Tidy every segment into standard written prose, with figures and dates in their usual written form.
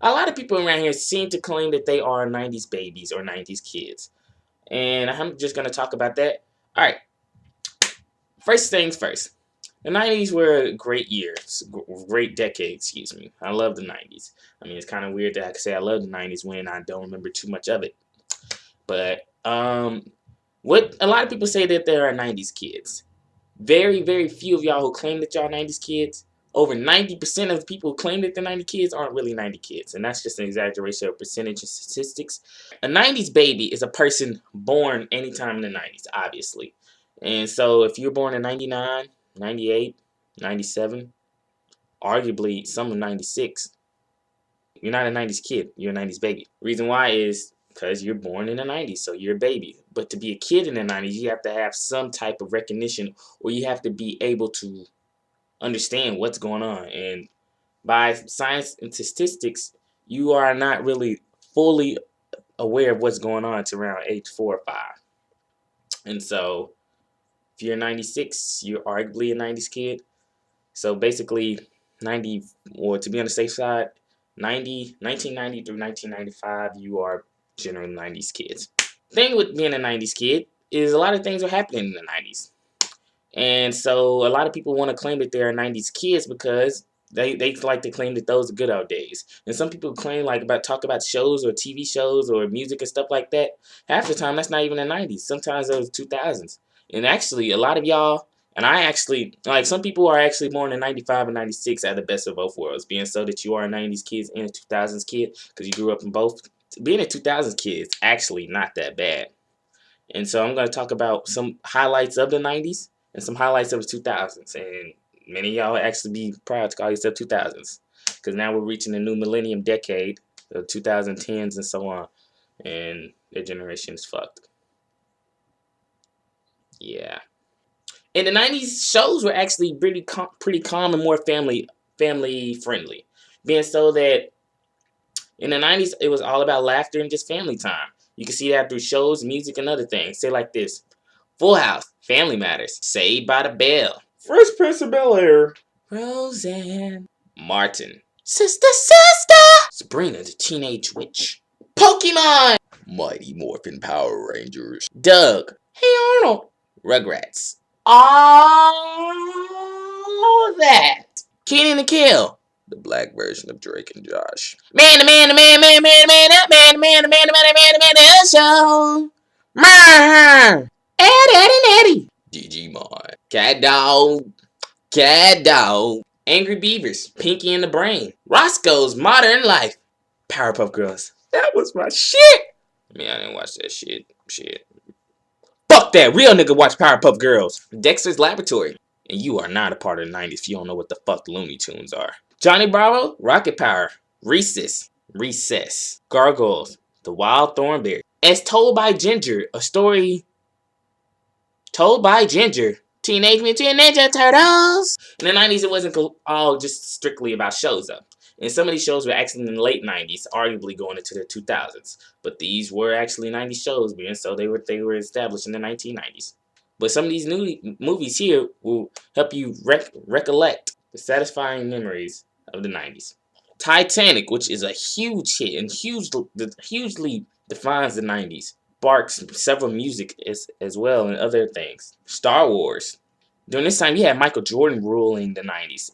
A lot of people around here seem to claim that they are 90s babies or 90s kids. And I'm just going to talk about that. All right, first things first. The 90s were great years, great decade, excuse me. I love the 90s. I mean, it's kind of weird that I can say I love the 90s when I don't remember too much of it. But what a lot of people say that they are 90s kids. Very, very few of y'all who claim that y'all 90s kids. Over 90% of the people who claim that they're 90 kids aren't really 90 kids. And that's just an exaggeration of percentage and statistics. A 90s baby is a person born anytime in the 90s, obviously. And so if you're born in 99, 98, 97, arguably some of 96, you're not a 90s kid, you're a 90s baby. Reason why is because you're born in the 90s, so you're a baby. But to be a kid in the 90s, you have to have some type of recognition, or you have to be able to understand what's going on. And by science and statistics, you are not really fully aware of what's going on to around age 4 or 5. And so if you're 96, you're arguably a 90s kid. So basically 90, or to be on the safe side, 1990 through 1995, you are general 90s kids. Thing with being a 90s kid is a lot of things are happening in the 90s. And so a lot of people want to claim that they're 90s kids because they like to claim that those are good old days. And some people claim talk about shows or TV shows or music and stuff like that. Half the time that's not even the 90s. Sometimes those 2000s. And actually a lot of y'all, and I actually, like, some people are actually born in 95 and 96 at the best of both worlds, being so that you are a 90s kid and a 2000s kid because you grew up in both. Being a 2000s kid is actually not that bad. And so I'm going to talk about some highlights of the 90s and some highlights of the 2000s. And many of y'all will actually be proud to call yourself 2000s because now we're reaching the new millennium decade, the 2010s and so on. And their generation is fucked. Yeah. In the 90s, shows were actually pretty calm and more family friendly. Being so that in the 90s, it was all about laughter and just family time. You can see that through shows, music, and other things. Say like this: Full House, Family Matters, Saved by the Bell, Fresh Prince of Bel-Air, Roseanne, Martin, Sister, Sabrina the Teenage Witch, Pokemon, Mighty Morphin Power Rangers, Doug, Hey Arnold, Rugrats, all that. Kenan and Kel, the black version of Drake and Josh. Man, show. Eddie. Digimon. Cat Dog. Angry Beavers. Pinky and the Brain. Roscoe's Modern Life. Powerpuff Girls. That was my shit. I mean, I didn't watch that shit. Fuck that. Real nigga watch Powerpuff Girls. Dexter's Laboratory. And you are not a part of the 90s if you don't know what the fuck Looney Tunes are. Johnny Bravo, Rocket Power, Recess, Gargoyles, The Wild Thornberry. As Told by Ginger, a story told by Ginger. Teenage Mutant Ninja Turtles. In the 90s, it wasn't all just strictly about shows, though. And some of these shows were actually in the late 90s, arguably going into the 2000s. But these were actually 90s shows, being so they were established in the 1990s. But some of these new movies here will help you recollect the satisfying memories of the 90s. Titanic, which is a huge hit and hugely defines the 90s. Sparks several music as well and other things. Star Wars. During this time, you had Michael Jordan ruling the 90s.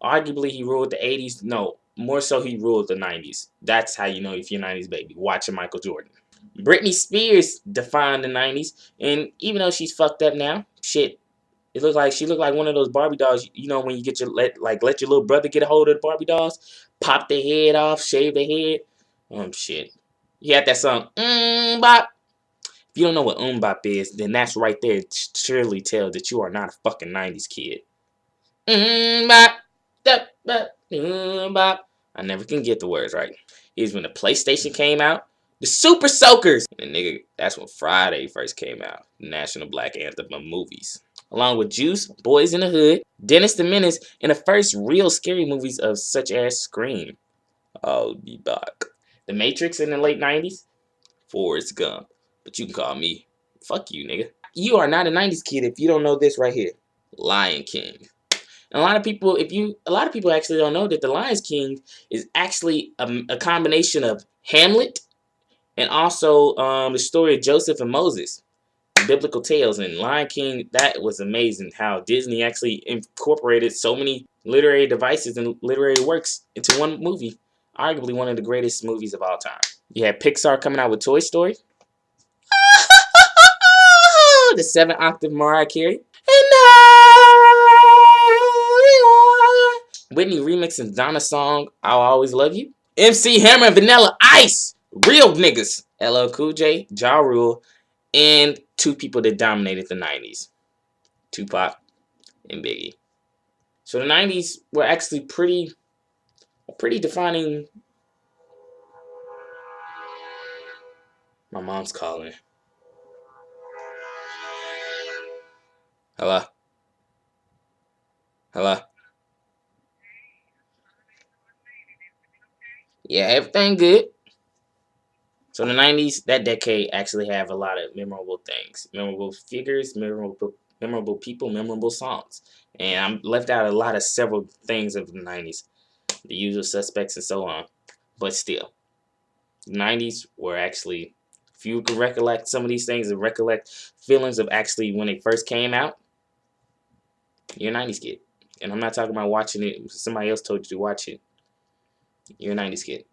Arguably, he ruled the 80s. No, more so he ruled the 90s. That's how you know if you're a 90s baby. Watching Michael Jordan. Britney Spears defined the 90s. And even though she's fucked up now, shit, she looked like one of those Barbie dolls. You know when you get let your little brother get a hold of the Barbie dolls, pop their head off, shave their head. Shit. You had that song, Bop. If you don't know what Bop is, then that's right there. It surely tells that you are not a fucking 90s kid. Bop. Bop. I never can get the words right. Here's when the PlayStation came out. The Super Soakers. And nigga, that's when Friday first came out. National Black Anthem of movies. Along with Juice, Boys in the Hood, Dennis the Menace, and the first real scary movies of such as Scream. I'll be back. The Matrix in the late 90s. Forrest Gump. But you can call me. Fuck you, nigga. You are not a 90s kid if you don't know this right here. Lion King. And a lot of people actually don't know that The Lion King is actually a combination of Hamlet and also the story of Joseph and Moses, biblical tales. And Lion King, that was amazing how Disney actually incorporated so many literary devices and literary works into one movie. Arguably one of the greatest movies of all time. You had Pixar coming out with Toy Story. The 7-octave Mariah Carey. Whitney remixing Donna's song, I'll Always Love You. MC Hammer and Vanilla Ice. Real niggas. LL Cool J, Ja Rule, and two people that dominated the 90s. Tupac and Biggie. So the 90s were actually pretty defining. My mom's calling. Hello? Hello? Yeah, everything good. So the 90s, that decade actually have a lot of memorable things. Memorable figures, memorable people, memorable songs. And I'm left out a lot of several things of the 90s. The Usual Suspects and so on. But still, the 90s were actually, if you can recollect some of these things and recollect feelings of actually when they first came out, you're a 90s kid. And I'm not talking about watching it, somebody else told you to watch it. You're a 90s kid.